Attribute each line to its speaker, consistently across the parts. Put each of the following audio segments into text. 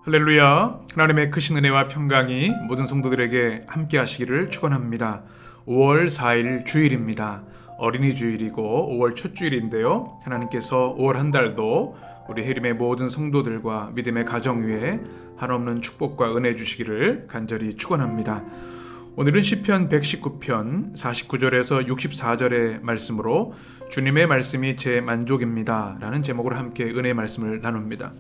Speaker 1: 할렐루야. 하나님의 크신 은혜와 평강이 모든 성도들에게 함께 하시기를 축원합니다. 5월 4일 주일입니다. 어린이 주일이고 5월 첫 주일인데요. 하나님께서 5월 한 달도 우리 해림의 모든 성도들과 믿음의 가정 위에 한없는 축복과 은혜 주시기를 간절히 축원합니다. 오늘은 시편 119편 49절에서 64절의 말씀으로 주님의 말씀이 제 만족입니다 라는 제목으로 함께 은혜의 말씀을 나눕니다.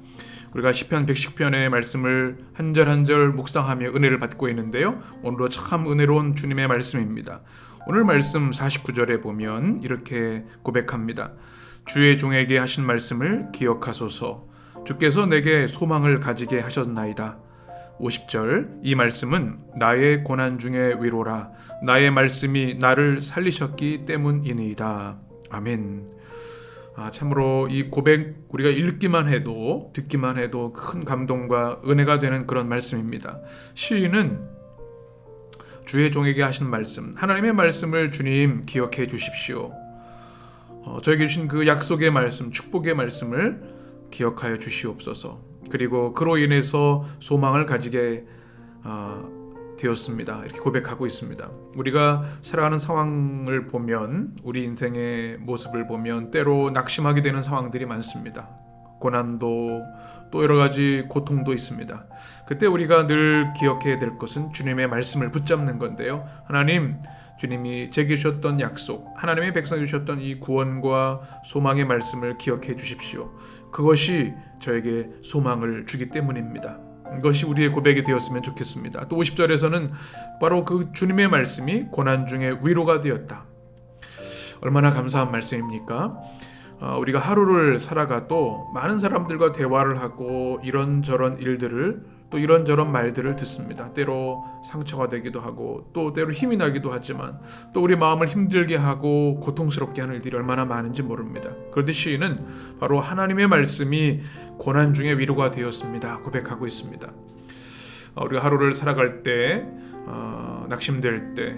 Speaker 1: 우리가 시편 110편의 말씀을 한 절 한 절 묵상하며 은혜를 받고 있는데요. 오늘도 참 은혜로운 주님의 말씀입니다. 오늘 말씀 49절에 보면 이렇게 고백합니다. 주의 종에게 하신 말씀을 기억하소서. 주께서 내게 소망을 가지게 하셨나이다. 50절 이 말씀은 나의 고난 중에 위로라. 나의 말씀이 나를 살리셨기 때문이니이다. 아멘. 참으로 이 고백 우리가 읽기만 해도 듣기만 해도 큰 감동과 은혜가 되는 그런 말씀입니다. 시인은 주의 종에게 하신 말씀, 하나님의 말씀을 주님 기억해 주십시오. 저에게 주신 그 약속의 말씀, 축복의 말씀을 기억하여 주시옵소서. 그리고 그로 인해서 소망을 가지게 되었습니다. 이렇게 고백하고 있습니다. 우리가 살아가는 상황을 보면, 우리 인생의 모습을 보면 때로 낙심하게 되는 상황들이 많습니다. 고난도 또 여러 가지 고통도 있습니다. 그때 우리가 늘 기억해야 될 것은 주님의 말씀을 붙잡는 건데요. 하나님, 주님이 제게 주셨던 약속, 하나님의 백성이 주셨던 이 구원과 소망의 말씀을 기억해 주십시오. 그것이 저에게 소망을 주기 때문입니다. 이것이 우리의 고백이 되었으면 좋겠습니다. 또 50절에서는 바로 그 주님의 말씀이 고난 중에 위로가 되었다. 얼마나 감사한 말씀입니까? 우리가 하루를 살아가도 많은 사람들과 대화를 하고 이런저런 일들을 또 이런저런 말들을 듣습니다. 때로 상처가 되기도 하고 또 때로 힘이 나기도 하지만 또 우리 마음을 힘들게 하고 고통스럽게 하는 일들이 얼마나 많은지 모릅니다. 그런데 시인은 바로 하나님의 말씀이 고난 중에 위로가 되었습니다 고백하고 있습니다. 우리가 하루를 살아갈 때 낙심될 때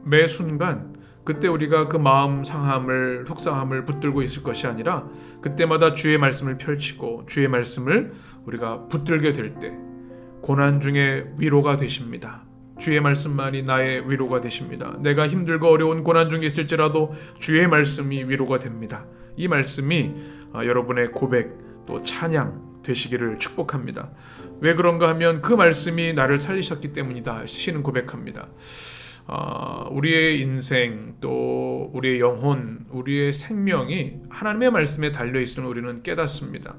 Speaker 1: 매 순간 그때 우리가 그 마음 상함을 속상함을 붙들고 있을 것이 아니라 그때마다 주의 말씀을 펼치고 주의 말씀을 우리가 붙들게 될 때 고난 중에 위로가 되십니다. 주의 말씀만이 나의 위로가 되십니다. 내가 힘들고 어려운 고난 중에 있을지라도 주의 말씀이 위로가 됩니다. 이 말씀이 여러분의 고백 또 찬양 되시기를 축복합니다. 왜 그런가 하면 그 말씀이 나를 살리셨기 때문이다. 시는 고백합니다. 우리의 인생 또 우리의 영혼, 우리의 생명이 하나님의 말씀에 달려있음을 우리는 깨닫습니다.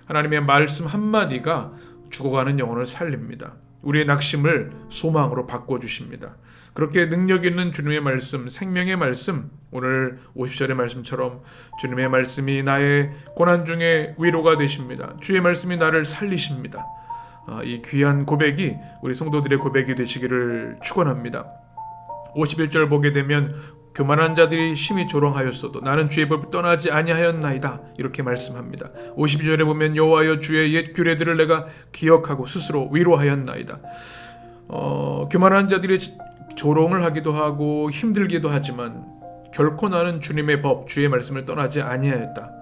Speaker 1: 하나님의 말씀 한마디가 죽어가는 영혼을 살립니다. 우리의 낙심을 소망으로 바꿔주십니다. 그렇게 능력 있는 주님의 말씀, 생명의 말씀, 오늘 50절의 말씀처럼 주님의 말씀이 나의 고난 중에 위로가 되십니다. 주의 말씀이 나를 살리십니다. 이 귀한 고백이 우리 성도들의 고백이 되시기를 축원합니다. 51절 보게 되면 교만한 자들이 심히 조롱하였어도 나는 주의 법을 떠나지 아니하였나이다 이렇게 말씀합니다. 52절에 보면 여호와여 주의 옛 규례들을 내가 기억하고 스스로 위로하였나이다. 교만한 자들이 조롱을 하기도 하고 힘들기도 하지만 결코 나는 주님의 법, 주의 말씀을 떠나지 아니하였다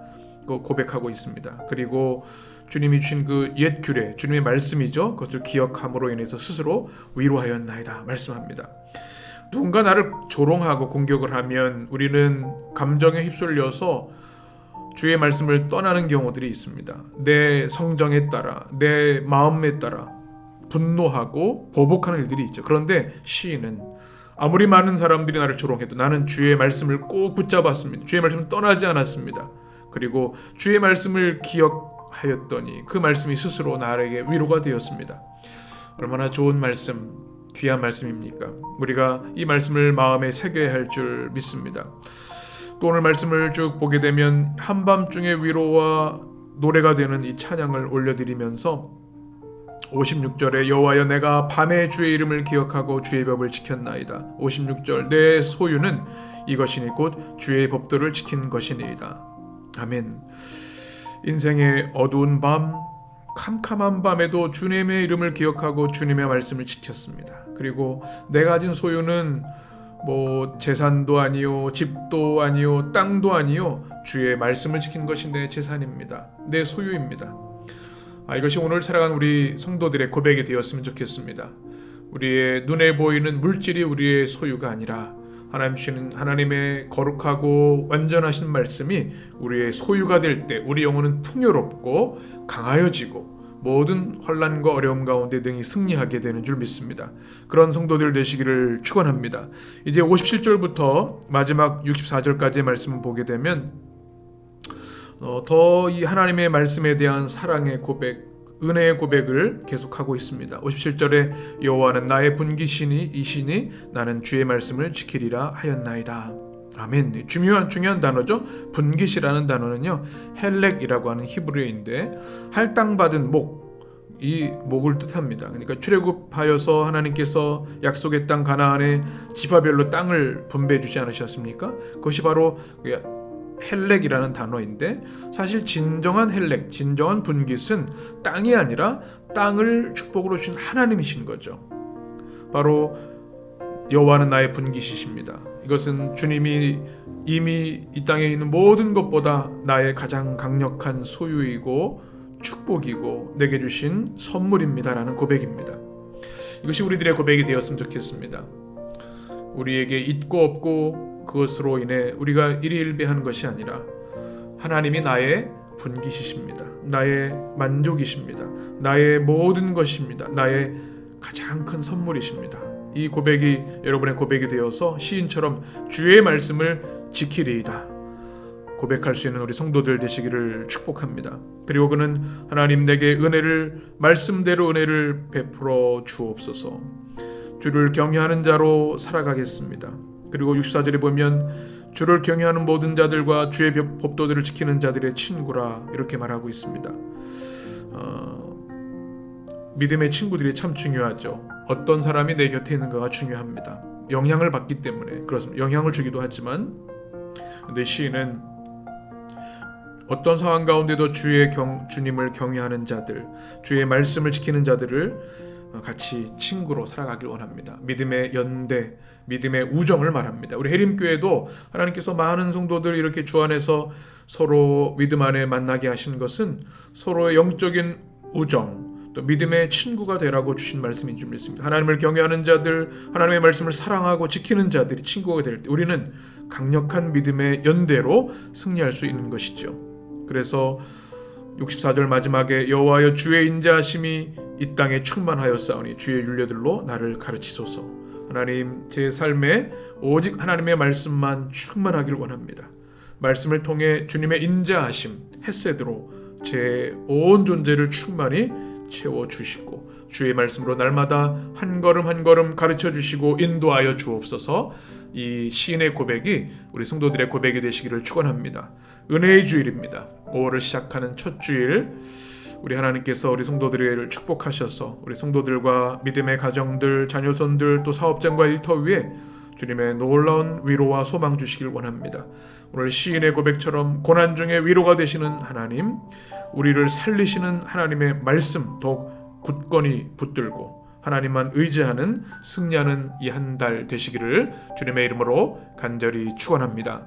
Speaker 1: 고백하고 있습니다. 그리고 주님이 주신 그 옛 규례, 주님의 말씀이죠. 그것을 기억함으로 인해서 스스로 위로하였나이다 말씀합니다. 누군가 나를 조롱하고 공격을 하면 우리는 감정에 휩쓸려서 주의 말씀을 떠나는 경우들이 있습니다. 내 성정에 따라, 내 마음에 따라 분노하고 보복하는 일들이 있죠. 그런데 시인은 아무리 많은 사람들이 나를 조롱해도 나는 주의 말씀을 꼭 붙잡았습니다. 주의 말씀을 떠나지 않았습니다. 그리고 주의 말씀을 기억하였더니 그 말씀이 스스로 나에게 위로가 되었습니다. 얼마나 좋은 말씀, 귀한 말씀입니까? 우리가 이 말씀을 마음에 새겨야 할 줄 믿습니다. 또 오늘 말씀을 쭉 보게 되면 한밤중의 위로와 노래가 되는 이 찬양을 올려드리면서 56절에 여호와여 내가 밤에 주의 이름을 기억하고 주의 법을 지켰나이다. 56절 내 소유는 이것이니 곧 주의 법도를 지킨 것이니이다. 아멘. 인생의 어두운 밤, 캄캄한 밤에도 주님의 이름을 기억하고 주님의 말씀을 지켰습니다. 그리고 내가 가진 소유는 재산도 아니요, 집도 아니요, 땅도 아니요, 주의 말씀을 지킨 것이 내 재산입니다. 내 소유입니다. 이것이 오늘 살아간 우리 성도들의 고백이 되었으면 좋겠습니다. 우리의 눈에 보이는 물질이 우리의 소유가 아니라 하나님 주시는 하나님의 거룩하고 완전하신 말씀이 우리의 소유가 될 때 우리 영혼은 풍요롭고 강하여지고 모든 환난과 어려움 가운데 능히 승리하게 되는 줄 믿습니다. 그런 성도들 되시기를 축원합니다. 이제 57절부터 마지막 64절까지의 말씀을 보게 되면 더 이 하나님의 말씀에 대한 사랑의 고백, 은혜의 고백을 계속하고 있습니다. 57절에 여호와는 나의 분기시니 이시니 나는 주의 말씀을 지키리라 하였나이다. 아멘. 중요한 단어죠. 분기시라는 단어는요, 헬렉이라고 하는 히브리어인데 할당받은 목, 이 목을 뜻합니다. 그러니까 출애굽하여서 하나님께서 약속의 땅 가나안에 지파별로 땅을 분배해 주지 않으셨습니까? 그것이 바로 헬렉이라는 단어인데, 사실 진정한 헬렉, 진정한 분깃은 땅이 아니라 땅을 축복으로 주신 하나님이신 거죠. 바로 여호와는 나의 분깃이십니다. 이것은 주님이 이미 이 땅에 있는 모든 것보다 나의 가장 강력한 소유이고 축복이고 내게 주신 선물입니다라는 고백입니다. 이것이 우리들의 고백이 되었으면 좋겠습니다. 우리에게 있고 없고 그것으로 인해 우리가 일희일비하는 것이 아니라 하나님이 나의 분깃이십니다. 나의 만족이십니다. 나의 모든 것입니다. 나의 가장 큰 선물이십니다. 이 고백이 여러분의 고백이 되어서 시인처럼 주의 말씀을 지키리이다 고백할 수 있는 우리 성도들 되시기를 축복합니다. 그리고 그는 하나님 내게 은혜를 말씀대로 은혜를 베풀어 주옵소서. 주를 경외하는 자로 살아가겠습니다. 그리고 64절에 보면 주를 경외하는 모든 자들과 주의 법도들을 지키는 자들의 친구라 이렇게 말하고 있습니다. 믿음의 친구들이 참 중요하죠. 어떤 사람이 내 곁에 있는가가 중요합니다. 영향을 받기 때문에 그렇습니다. 영향을 주기도 하지만, 근데 시인은 어떤 상황 가운데도 주님을 경외하는 자들, 주의 말씀을 지키는 자들을 같이 친구로 살아가길 원합니다. 믿음의 연대, 믿음의 우정을 말합니다. 우리 해림교회도 하나님께서 많은 성도들 이렇게 주 안에서 서로 믿음 안에 만나게 하신 것은 서로의 영적인 우정, 또 믿음의 친구가 되라고 주신 말씀인 줄 믿습니다. 하나님을 경외하는 자들, 하나님의 말씀을 사랑하고 지키는 자들이 친구가 될 때 우리는 강력한 믿음의 연대로 승리할 수 있는 것이죠. 그래서 64절 마지막에 여호와여 주의 인자하심이 이 땅에 충만하였사오니 주의 율례들로 나를 가르치소서. 하나님, 제 삶에 오직 하나님의 말씀만 충만하길 원합니다. 말씀을 통해 주님의 인자하심, 헤세드로 제 온 존재를 충만히 채워주시고 주의 말씀으로 날마다 한 걸음 한 걸음 가르쳐주시고 인도하여 주옵소서. 이 시인의 고백이 우리 성도들의 고백이 되시기를 축원합니다. 은혜의 주일입니다. 5월을 시작하는 첫 주일, 우리 하나님께서 우리 성도들을 축복하셔서 우리 성도들과 믿음의 가정들, 자녀손들, 또 사업장과 일터 위에 주님의 놀라운 위로와 소망 주시길 원합니다. 오늘 시인의 고백처럼 고난 중에 위로가 되시는 하나님, 우리를 살리시는 하나님의 말씀 더욱 굳건히 붙들고 하나님만 의지하는 승리하는 이 한 달 되시기를 주님의 이름으로 간절히 축원합니다.